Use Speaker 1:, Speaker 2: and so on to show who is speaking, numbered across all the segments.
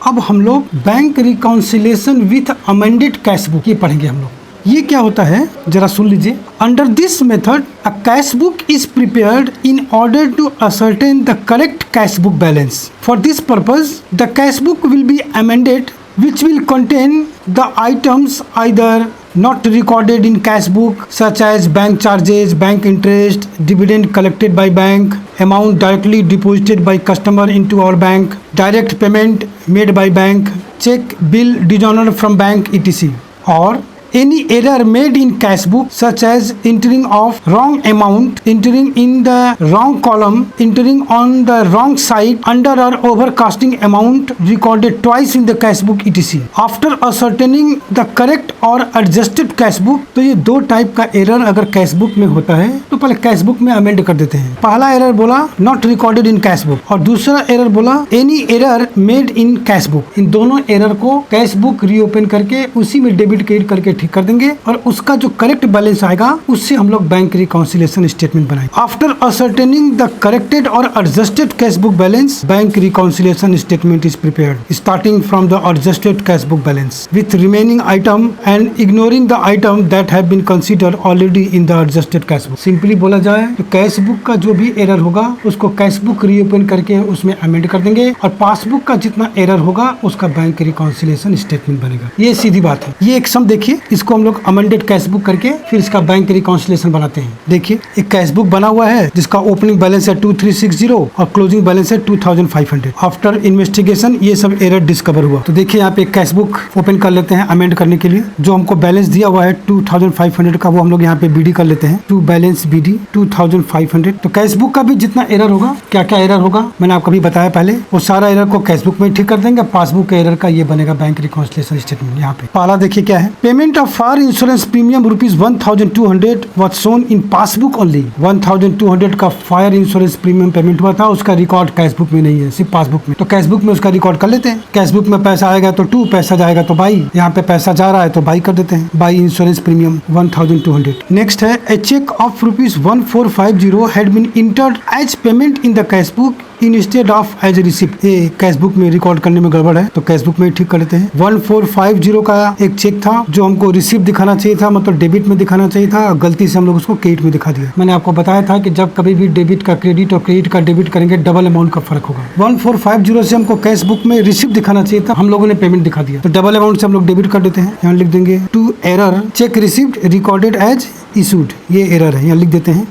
Speaker 1: अब हम लोग bank reconciliation with amended cash book ये पढ़ेंगे हम लोग। ये क्या होता है जरा सुन लीजिए। Under this method a cash book is prepared in order to ascertain the correct cash book balance. For this purpose the cash book will be amended which will contain the items either not recorded in cash book such as bank charges, bank interest, dividend collected by bank, amount directly deposited by customer into our bank, direct payment made by bank, check, bill dishonored from bank etc. or any error made in cash book such as entering of wrong amount, entering in the wrong column, entering on the wrong side, under or overcasting amount recorded twice in the cash book etc. After ascertaining the correct or adjusted cash book, तो ये दो type का error अगर cash book में होता है तो पहले कैश बुक में अमेंड कर देते हैं। पहला एरर बोला not recorded in cash book और दूसरा एरर बोला any error made in cash book. इन दोनों एरर को कैश बुक रीओपन करके उसी में डेबिट क्रेडिट करके ठीक कर देंगे और उसका जो करेक्ट बैलेंस आएगा उससे हम लोग बैंक रिकाउंसिलेशन स्टेटमेंट बनाएंगे। आफ्टर असर्टेनिंग द करेक्टेड और adjusted cash book balance, bank reconciliation statement is prepared starting from the adjusted cash book balance with remaining item and ignoring the item that have been considered already in the adjusted cash book. Simply बोला जाए तो cash book का जो भी error होगा उसको cash book reopen करके उसमें अमेंड कर देंगे और पासबुक का जितना एरर होगा उसका बैंक रिकाउंसिलेशन स्टेटमेंट बनेगा। ये सीधी बात है। ये एक सम देखिए, इसको हम लोग अमेंडेड कैश बुक करके फिर इसका बैंक रिकाउंसिलेशन बनाते हैं। देखिए एक कैश बुक बना हुआ है जिसका ओपनिंग बैलेंस है 2360 और क्लोजिंग बैलेंस है 2500। आफ्टर इन्वेस्टिगेशन ये सब एरर डिस्कवर हुआ। तो देखिए यहाँ पे कैश बुक ओपन कर लेते हैं अमेंड करने के लिए। जो हमको बैलेंस दिया हुआ है 2500 का वो हम लोग यहाँ पे बीडी कर लेते हैं। To balance BD 2500। तो कैश बुक का भी जितना एरर होगा, क्या क्या एरर होगा मैंने आपको भी बताया पहले, वो सारा एरर को कैश बुक में ठीक कर देंगे। पासबुक के एरर का ये बनेगा बैंक रिकाउंसिलेशन स्टेटमेंट। यहाँ पे पहला देखिए क्या है, payment of fire insurance premium ₹1200 was shown in passbook only। 1200 का फायर इंश्योरेंस प्रीमियम पेमेंट हुआ था, उसका रिकॉर्ड कैश बुक में नहीं है, सिर्फ पासबुक में। तो कैश बुक में उसका रिकॉर्ड कर लेते हैं। कैश बुक में पैसा आएगा तो 2, पैसा जाएगा तो बाई। यहाँ पे पैसा जा रहा है तो बाई कर देते हैं, बाई इंश्योरेंस प्रीमियम 1200। नेक्स्ट है a cheque of ₹1450 had been entered as payment in the cash book instead of as receipt. ये कैश बुक में रिकॉर्ड करने में गड़बड़ है तो कैश बुक में ठीक कर लेते हैं। 1450 का एक चेक था जो हमको रिसिप्ट दिखाना चाहिए था, मतलब डेबिट में दिखाना चाहिए था, गलती से हम लोग उसको क्रेडिट में दिखा दिया। मैंने आपको बताया था कि जब कभी भी डेबिट का क्रेडिट और क्रेडिट का डेबिट करेंगे डबल अमाउंट का फर्क होगा। 1450 से हमको कैश बुक में रिसिप्ट दिखाना चाहिए था, हम लोगों ने पेमेंट दिखा दिया तो डबल अमाउंट से हम लोग डेबिट कर देते हैं। यहाँ लिख देंगे to error cheque receipt recorded as issued, ये एरर है, यहाँ लिख देते हैं।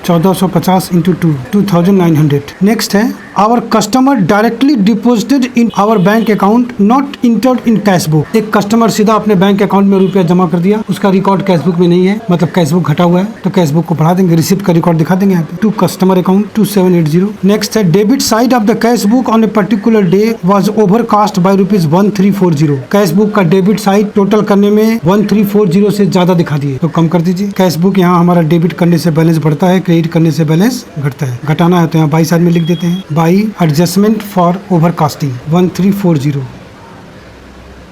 Speaker 1: 1450 इंटू 2900। नेक्स्ट है our customer directly deposited in our bank account not entered in cash book. एक कस्टमर सीधा अपने बैंक अकाउंट में रुपया जमा कर दिया, उसका रिकॉर्ड कैश बुक में नहीं है, मतलब कैश बुक घटा हुआ है, तो कैश बुक को बढ़ा देंगे, रिसिप्ट का रिकॉर्ड दिखा देंगे यहाँ पे। To customer account 2780। नेक्स्ट है debit side of the cash book on a particular day was overcast by ₹1340। Cash book का डेबिट साइड टोटल करने में 1340 से ज्यादा दिखा दिए तो कम कर दीजिए। कैश बुक यहाँ हमारा डेबिट करने से बैलेंस बढ़ता है, क्रेडिट करने से बैलेंस घटता है। घटाना है तो यहाँ बाई साइड में लिख देते हैं by adjustment for overcasting 1340।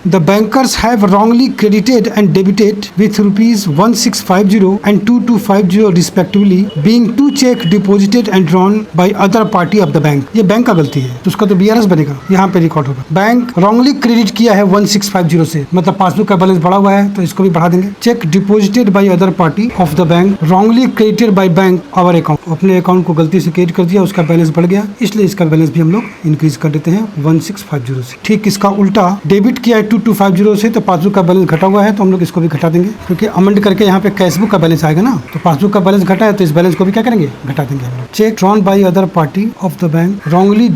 Speaker 1: The bankers have wrongly credited and debited with ₹1650 and 2250 respectively, being two check deposited and drawn by other party of the bank। ये बैंक का गलती है तो उसका तो BRS बनेगा, यहाँ पे रिकॉर्ड होगा। बैंक wrongly क्रेडिट किया है 1650 से, मतलब पासबुक का बैलेंस बढ़ा हुआ है तो इसको भी बढ़ा देंगे। Check deposited bye other party of the bank wrongly credited by bank our account। अपने अकाउंट को गलती से क्रेडिट कर दिया, उसका बैलेंस बढ़ गया, इसलिए इसका बैलेंस भी हम लोग इंक्रीज कर देते हैं 1650 से। ठीक इसका उल्टा डेबिट किया है 2250 से तो पासबुक का बैलेंस घटा हुआ है तो हम लोग इसको भी घटा देंगे, क्योंकि अमेंड करके यहाँ पे कैश बुक का बैलेंस आएगा ना, तो पासबुक का बैलेंस घटा है तो इस बैलेंस को भी क्या करेंगे, घटा देंगे हम लोग। Cheque drawn by other party of the bank wrongly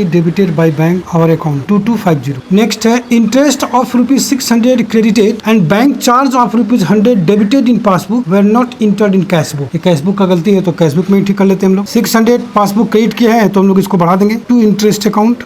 Speaker 1: debited by bank our account 2250। Next है interest of ₹600 credited and bank charge of ₹100 debited in passbook were not entered in cash book. ये cash book का गलती है तो cash book में ही ठीक कर लेते हैं हम लोग। 600 पासबुक क्रेडिट किया है तो हम लोग इसको बढ़ा देंगे टू इंटरेस्ट अकाउंट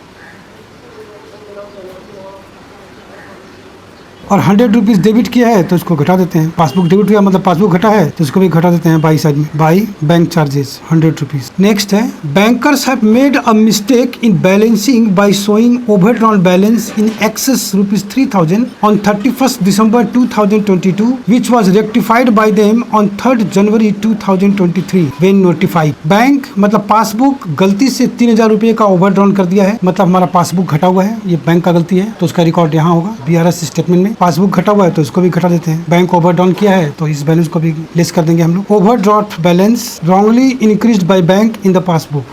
Speaker 1: और 100 रुपीज डेबिट किया है तो इसको घटा देते हैं। पासबुक डेबिट हुआ मतलब पासबुक घटा है तो इसको भी घटा देते हैं बाई साइड में, by bank charges 100 rupees. Next है bankers have made a mistake in balancing by showing overdrawn balance in excess ₹3000 on 31st December 2022 which was rectified by them on 3rd January 2023 when notified। Bank मतलब passbook गलती से 3000 रुपए का overdrawn कर दिया है, मतलब हमारा पासबुक घटा हुआ है, ये बैंक का गलती है तो उसका रिकॉर्ड यहाँ होगा BRS स्टेटमेंट में। पासबुक घटा हुआ है तो इसको भी घटा देते हैं। बैंक ओवरड्रॉन किया है तो इस बैलेंस को भी लेस कर देंगे हम लोग। Overdraft balance wrongly increased by bank in the passbook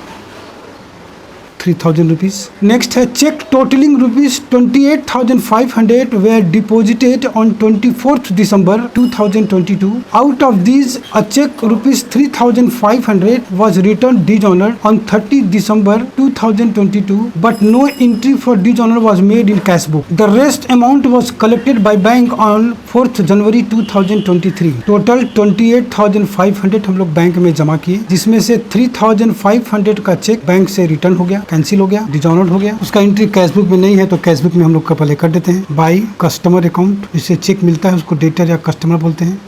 Speaker 1: 3000 rupees. Next है cheque totalling ₹28,500 were deposited on 24th December 2022। Out of these a cheque ₹3,500 was returned dishonored on 30 December 2022 but no entry for dishonor was made in cash book। The rest amount was collected by bank on 4th January 2023। Total 28,500 हम लोग bank में जमा किए, जिसमें से 3,500 का cheque bank से return हो गया, कैंसिल हो गया, डिसऑनर्ड हो गया। उसका एंट्री कैशबुक में नहीं है तो कैशबुक में हम लोग का पहले कर देते हैं। बाई कस्टमर अकाउंट, इससे चेक मिलता है उसको डेटर या कस्टमर बोलते हैं।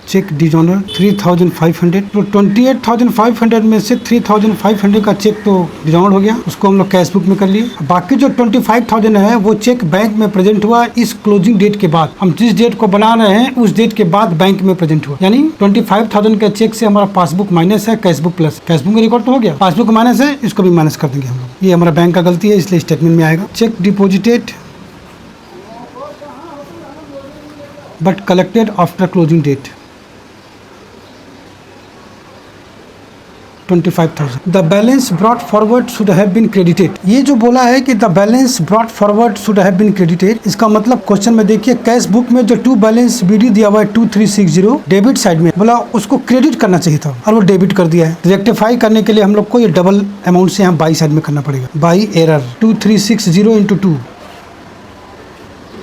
Speaker 1: चेक डिसऑनर 3,500 तो 28,500 में से 3,500 का चेक तो डिसऑनर हो गया, उसको हम लोग कैशबुक में कर लिए। बाकी जो 25,000 है वो चेक बैंक में प्रेजेंट हुआ इस क्लोजिंग डेट के बाद। हम जिस डेट को बना रहे हैं उस डेट के बाद बैंक में प्रेजेंट हुआ, यानी 25,000 के चेक से हमारा पासबुक माइनस है, कैशबुक प्लस। कैशबुक में रिकॉर्ड तो हो गया, पासबुक माइनस है, इसको भी माइनस कर देंगे हम लोग। ये हमारा बैंक का गलती है इसलिए स्टेटमेंट में आएगा। Cheque deposited but collected after closing date 25,000। The balance brought forward should have been credited. ये जो बोला है कि the balance brought forward should have been credited, इसका मतलब क्वेश्चन में देखिए कैश बुक में जो टू बैलेंस BD दिया हुआ है 2360 डेबिट साइड में, बोला उसको क्रेडिट करना चाहिए था और वो डेबिट कर दिया है। रेक्टिफाई करने के लिए हम लोग को ये डबल अमाउंट से यहाँ बाई साइड में करना पड़ेगा। By error 2360 into 2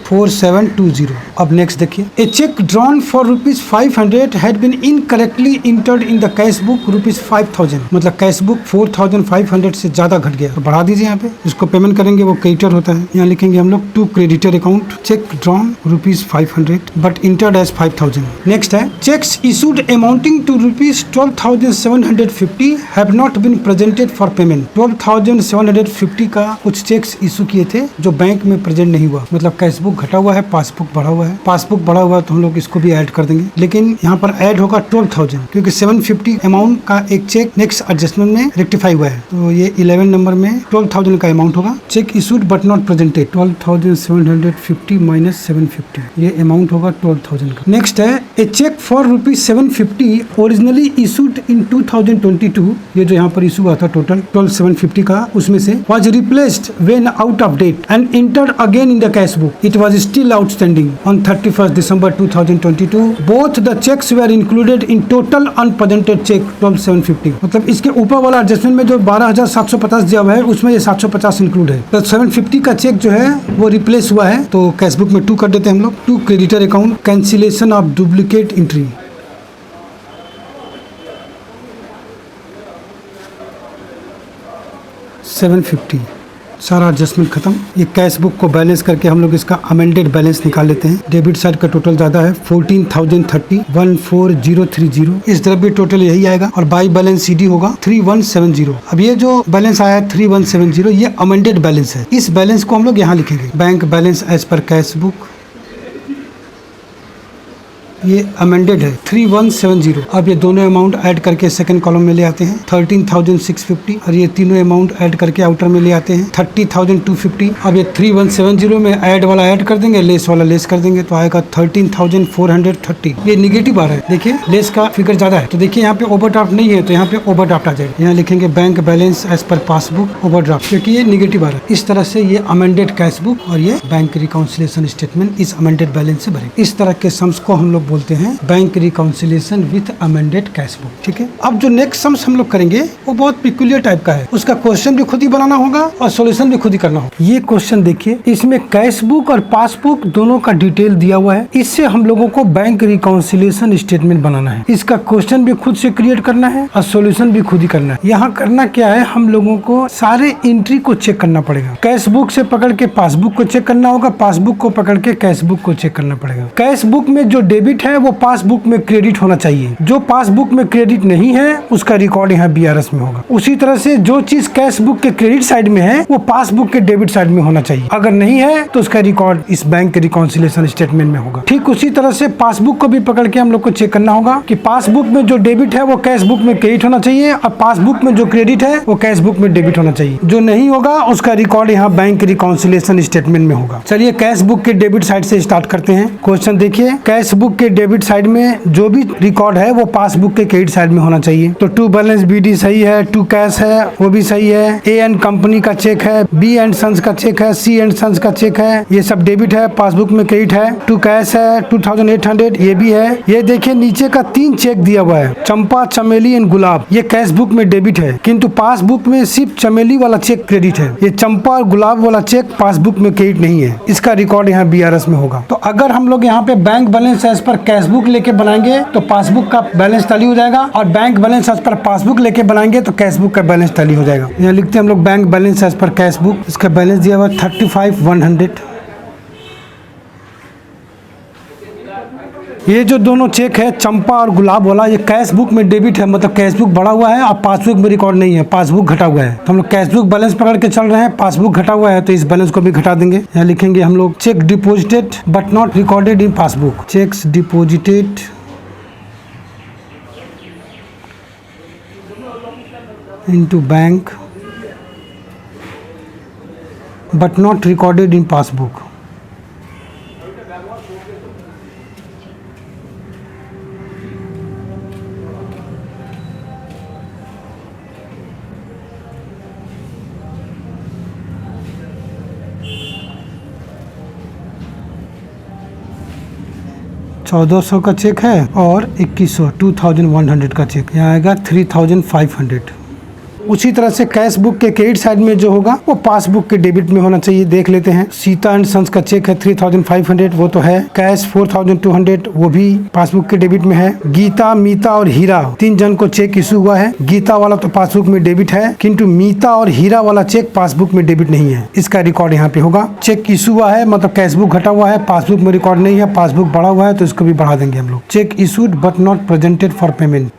Speaker 1: 4720। अब नेक्स्ट देखिए, a cheque drawn for ₹500 had been incorrectly entered in the cash book ₹5000, मतलब कैश बुक 4500 से ज्यादा घट गया तो बढ़ा दीजिए। यहाँ पे इसको पेमेंट करेंगे वो क्रेडिटर होता है, यहाँ लिखेंगे हम लोग to creditor account. Cheque drawn ₹500 but entered as 5000। Next है cheques issued amounting to ₹12,750 have not been presented for payment. 12,750 का कुछ चेक्स इशू किए थे जो बैंक में प्रेजेंट नहीं हुआ, मतलब कैश बुक घटा हुआ है, पासबुक बढ़ा हुआ है। पासबुक बढ़ा हुआ है तो हम लोग इसको भी ऐड कर देंगे, लेकिन यहाँ पर ऐड होगा 12,000 क्योंकि 750 अमाउंट का एक चेक नेक्स्ट एडजस्टमेंट में रेक्टिफाई हुआ है तो ये 11 नंबर में 12,000 का अमाउंट होगा। Cheque issued but not presented 12,750 minus 750, ये अमाउंट होगा 12,000 का। नेक्स्ट है a cheque for ₹750 originally issued in 2022, ये जो यहाँ पर इशू हुआ था टोटल 12,750 का, उसमें से was replaced when out of date and entered again in the cash book. It was still outstanding on 31st December 2022. Both the checks were included in total unpresented check 12,750। मतलब इसके ऊपर वाला adjustment में जो 12,750 दिया हुआ है उसमें ये 750 इंक्लूड है, तो 750 का चेक जो है वो रिप्लेस हुआ है तो कैशबुक में 2 कर देते हैं हम लोग। To creditor account cancellation of duplicate entry 750, सारा एडजस्टमेंट खत्म। ये कैश बुक को बैलेंस करके हम लोग इसका अमेंडेड बैलेंस निकाल लेते हैं। डेबिट साइड का टोटल ज्यादा है 14,030 14030, इस तरफ भी टोटल यही आएगा और बाई बैलेंस CD होगा 3170। अब ये जो बैलेंस आया 3170 ये अमेंडेड बैलेंस है, इस बैलेंस को हम लोग यहाँ लिखेंगे bank balance as per cash book, ये अमेंडेड है 3170। अब ये दोनों अमाउंट ऐड करके सेकंड कॉलम में ले आते हैं 13,650 और ये तीनों अमाउंट ऐड करके आउटर में ले आते हैं 30,250। अब ये 3170 में ऐड वाला ऐड कर देंगे, लेस वाला लेस कर देंगे तो आएगा 13,430। ये निगेटिव आ रहा है, देखिए लेस का फिगर ज्यादा है तो देखिए यहाँ पे ओवरड्राफ्ट नहीं है तो यहाँ पे ओवरड्राफ्ट आ जाएगा। यहाँ लिखेंगे bank balance as per passbook overdraft, क्योंकि ये निगेटिव आ रहा है। इस तरह से ये अमेंडेड कैश बुक और ये बैंक रिकाउंसिलेशन स्टेटमेंट इस अमेंडेड बैलेंस से भरेंगे। इस तरह के सम्स को हम लोग बोलते हैं bank reconciliation with amended cash book. ठीक है, अब जो नेक्स्ट सम्स हम लोग करेंगे वो बहुत पिक्यूलियर टाइप का है। उसका क्वेश्चन भी खुद ही बनाना होगा और सॉल्यूशन भी खुद ही करना होगा। ये क्वेश्चन देखिए, इसमें कैश बुक और पासबुक दोनों का डिटेल दिया हुआ है। इससे हम लोगों को बैंक रिकाउंसिलेशन स्टेटमेंट बनाना है। इसका क्वेश्चन भी खुद से क्रिएट करना है और सॉल्यूशन भी खुद ही करना है। यहाँ करना क्या है, हम लोगों को सारे एंट्री को चेक करना पड़ेगा। कैश बुक से पकड़ के पासबुक को चेक करना होगा, पासबुक को पकड़ के कैश बुक को चेक करना पड़ेगा। कैश बुक में जो डेबिट है वो पासबुक में क्रेडिट होना चाहिए। जो पासबुक में क्रेडिट नहीं है उसका रिकॉर्ड यहाँ बीआरएस में होगा। उसी तरह से जो चीज कैश बुक के क्रेडिट साइड में है वो पासबुक के डेबिट साइड में होना चाहिए। अगर नहीं है तो उसका रिकॉर्ड इस बैंक रिकाउंसिलेशन स्टेटमेंट में होगा। ठीक उसी तरह से पासबुक को भी पकड़ के हम लोग को चेक करना होगा कि पासबुक में जो डेबिट है वो कैश बुक में क्रेडिट होना चाहिए और पासबुक में जो क्रेडिट है वो कैश बुक में डेबिट होना चाहिए। जो नहीं होगा उसका रिकॉर्ड यहाँ बैंक रिकाउंसिलेशन स्टेटमेंट में होगा। चलिए कैश बुक के डेबिट साइड से स्टार्ट करते हैं। क्वेश्चन देखिए, कैश बुक के डेबिट साइड में जो भी रिकॉर्ड है वो पासबुक के क्रेडिट साइड में होना चाहिए। तो टू बैलेंस बीडी सही है, टू कैश है वो भी सही है, ए एंड कंपनी का चेक है, बी एंड सन्स का चेक है, सी एंड सन्स का चेक है, ये सब डेबिट है, पासबुक में क्रेडिट है। टू कैश है 2800 ये भी है। ये देखिए नीचे का 3 चेक दिया हुआ है, चंपा, चमेली एंड गुलाब। ये कैश बुक में डेबिट है किंतु पासबुक में सिर्फ चमेली वाला चेक क्रेडिट है। ये चंपा और गुलाब वाला चेक पासबुक में क्रेडिट नहीं है। इसका रिकॉर्ड यहाँ बीआरएस में होगा। तो अगर हम लोग यहाँ पे bank balance as per cash book लेके बनाएंगे तो पासबुक का बैलेंस टैली हो जाएगा और bank balance as per passbook लेके बनाएंगे तो कैश बुक का बैलेंस टैली हो जाएगा। यहाँ लिखते हैं हम लोग bank balance as per cash book. इसका बैलेंस दिया हुआ 35,100। ये जो दोनों चेक है चंपा और गुलाब वाला, ये कैश बुक में डेबिट है, मतलब कैश बुक बढ़ा हुआ है और पासबुक में रिकॉर्ड नहीं है, पासबुक घटा हुआ है। तो हम लोग कैश बुक बैलेंस पकड़ के चल रहे हैं, पासबुक घटा हुआ है तो इस बैलेंस को भी घटा देंगे। यहाँ लिखेंगे हम लोग cheque deposited but not recorded in passbook. Cheques deposited into bank but not recorded in passbook। $1,400 का चेक है और 2100 2100 का चेक, यहाँ आएगा 3500। उसी तरह से कैश बुक के क्रेडिट साइड में जो होगा वो पासबुक के डेबिट में होना चाहिए। देख लेते हैं, सीता एंड सन्स का चेक है 3500, वो तो है। कैश 4200 वो भी पासबुक के डेबिट में है। गीता, मीता और हीरा 3 जन को चेक इशू हुआ है। गीता वाला तो पासबुक में डेबिट है किंतु मीता और हीरा वाला चेक पासबुक में डेबिट नहीं है। इसका रिकॉर्ड यहाँ पे होगा। चेक इशू हुआ है मतलब कैश बुक घटा हुआ है, पासबुक में रिकॉर्ड नहीं है, पासबुक बढ़ा हुआ है तो इसको भी बढ़ा देंगे हम लोग। Check issued but not presented for payment.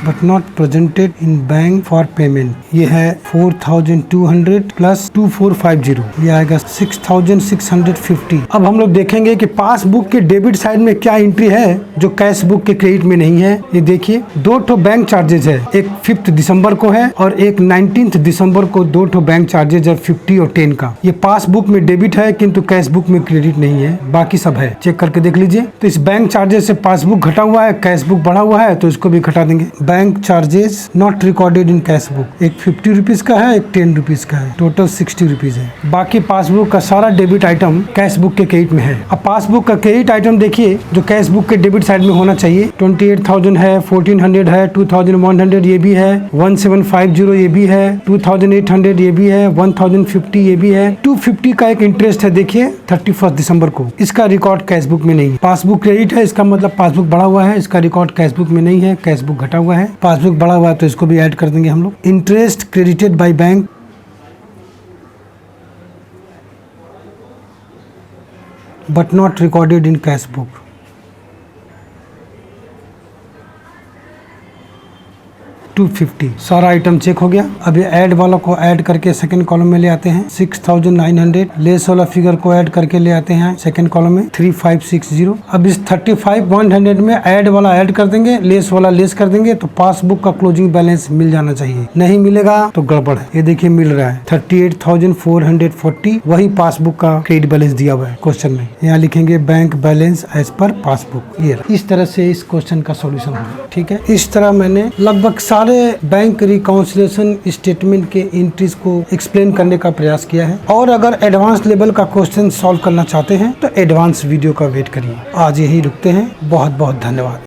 Speaker 1: But not presented in bank for payment. ये है 4200 प्लस 2450, ये आएगा 6650। अब हम लोग देखेंगे कि पासबुक के डेबिट साइड में क्या एंट्री है जो कैश बुक के क्रेडिट में नहीं है। ये देखिए 2 ठो बैंक चार्जेज है, एक 5 दिसंबर को है और एक 19 दिसंबर को। 2 ठो बैंक चार्जेज है 50 और 10 का। ये पासबुक में डेबिट है किंतु कैश बुक में क्रेडिट नहीं है, बाकी सब है। चेक करके देख लीजिए। तो इस बैंक चार्जेज से पासबुक घटा हुआ है, कैश बुक बढ़ा हुआ है तो इसको भी घटा देंगे। Bank charges not recorded in cash book, एक 50 रुपीज का है, एक 10 रुपीज का है, टोटल 60 रुपीज है। बाकी पासबुक का सारा डेबिट आइटम कैश बुक के क्रेडिट में है। अब पासबुक का क्रेडिट आइटम देखिए जो कैश बुक के डेबिट साइड में होना चाहिए। 28,000 है, 1400 है, 2100 ये भी है, 1750 ये भी है, 2800 ये भी है, 1050 ये भी है, 250 का एक इंटरेस्ट है देखिए 31 दिसंबर को। इसका रिकॉर्ड कैश बुक में नहीं है। पासबुक क्रेडिट है, इसका मतलब पासबुक बढ़ा हुआ है, इसका रिकॉर्ड कैश बुक में नहीं है, कैश बुक घटा हुआ है। पासबुक बढ़ा हुआ है तो इसको भी ऐड कर देंगे हम लोग। Interest credited by bank but not recorded in cash book. $250 सारा आइटम चेक हो गया। अब ये ऐड वाला को ऐड करके सेकंड कॉलम में ले आते हैं। 6900 लेस वाला फिगर को ऐड करके ले आते हैं सेकंड कॉलम में 3560। अब इस 35,100 में ऐड वाला ऐड कर देंगे, लेस वाला लेस कर देंगे तो पासबुक का क्लोजिंग बैलेंस मिल जाना चाहिए। नहीं मिलेगा तो गड़बड़ है। ये देखिए मिल रहा है 38,440, वही पासबुक का क्रेडिट बैलेंस दिया हुआ है क्वेश्चन में। यहाँ लिखेंगे bank balance as per passbook. ये इस तरह से इस क्वेश्चन का सोल्यूशन होगा। ठीक है, इस तरह मैंने लगभग सारे सारे बैंक रिकाउंसिलेशन स्टेटमेंट के एंट्रीज को एक्सप्लेन करने का प्रयास किया है। और अगर एडवांस लेवल का क्वेश्चन सॉल्व करना चाहते हैं तो एडवांस वीडियो का वेट करिए। आज यही रुकते हैं। बहुत बहुत धन्यवाद।